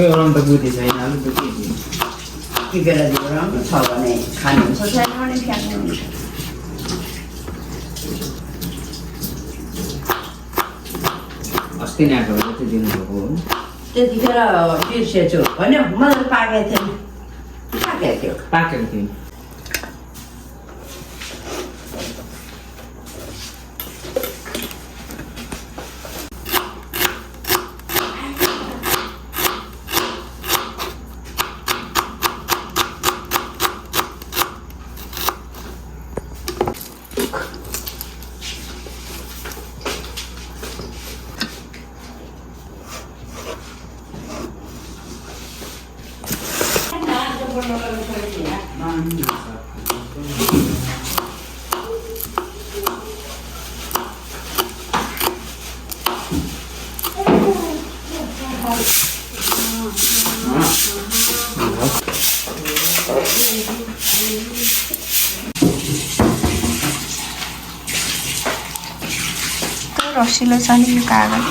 orang berbudi saya lalu begini. Tiga lagi orang coba nih kan, selesai orang yang अस्ति नै आएको त्यो दिन भएको हो त्यतिखेर बिर्सेछु होइन मलाई पाकेको थियो पाकेको थियो रसिलो छ नि यो कागज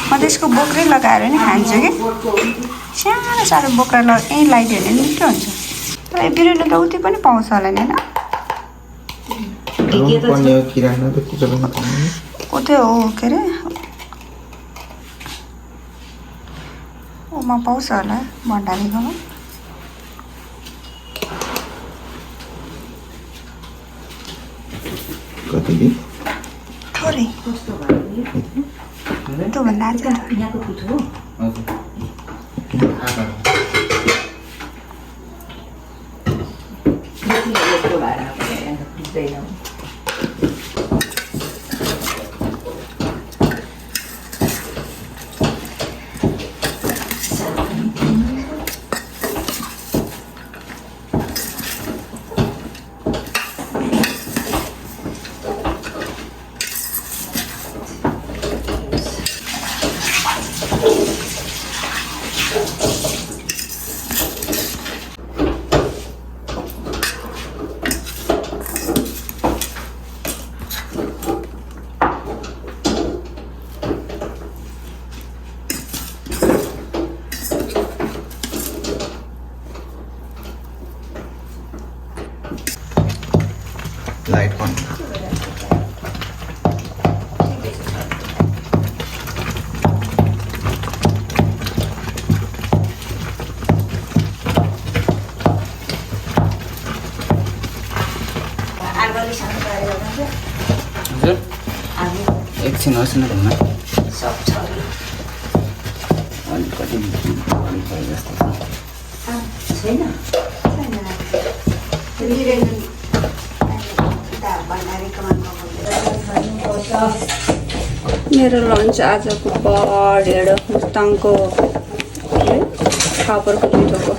म त यसको बोक्रै लगाएर नि खान्छु कि सानो सानो बोक्रा यहीँ लगाइदियो भने मिठो हुन्छ तर यो बिरुवा त उति पनि पाउँछ होला नि होइन कतै हो के अरे ओमा पाउँछ होला भण्डारीकोमा कति थोरै त्योभन्दा आज यहाँको पिठो हो लाइट बंद एकछिन होस् न घुम्न अलिकति जस्तो छैन मेरो लन्च आजको बढेर मुस्ताङको फापरको पिठोको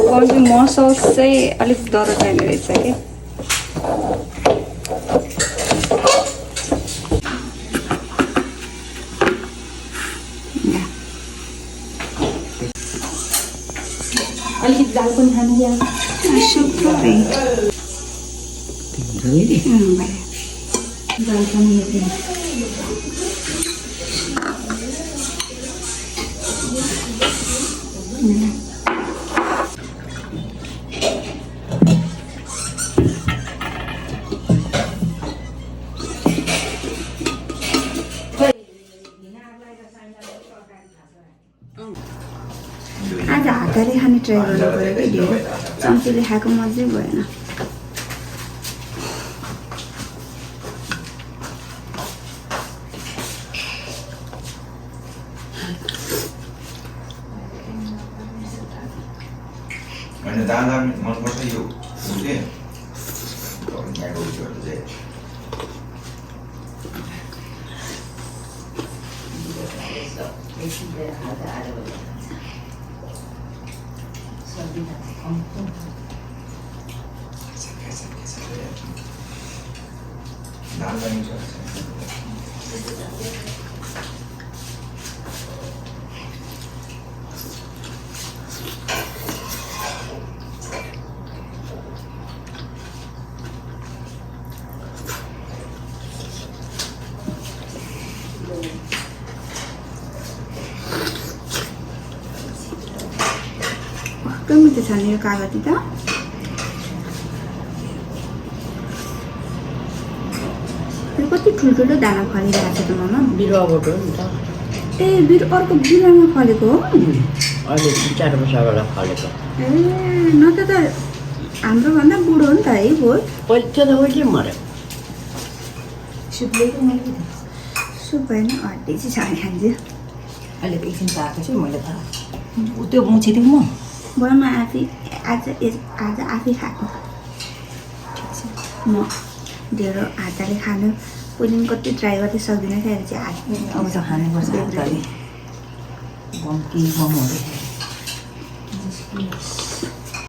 पकाउने मसल चाहिँ अलिक डह्रो चाहिने रहेछ कि अलिकति दाल पनि खानु या थुप्रै दाल पनि आज हातले खाने ट्राई गर्नु पऱ्यो कि ढेर चम्चीले खाएको मजै भएन दादा मनपर्छ यो फुलले यहाँको उयोहरू चाहिँ दाल पनि छ मिठो छ नि यो कागती त कति ठुल्ठुलो दाना फलिरहेको छ त मामा बिरुवाबाट हो नि त ए अर्को बिरुवामा फलेको हो अहिले 4 वर्षबाट फलेको ए न त हाम्रो भन्दा बुढो हो नि त है भोट पहिले त्यो त उहिले मऱ्यो सुप भएन हड्डी चाहिँ छ भने खान्छु अहिले त एकछिन पाएको छु मैले त त्यो मुछिदिउँ म बरुमा आज आफै खाएको म ढेँडो हातले खानु पहिले पनि कति ट्राई गर्दै सक्दिनँ त्यहाँदेखि चाहिँ हात अब त खानुपर्छ हातले बम कि बम हुँदै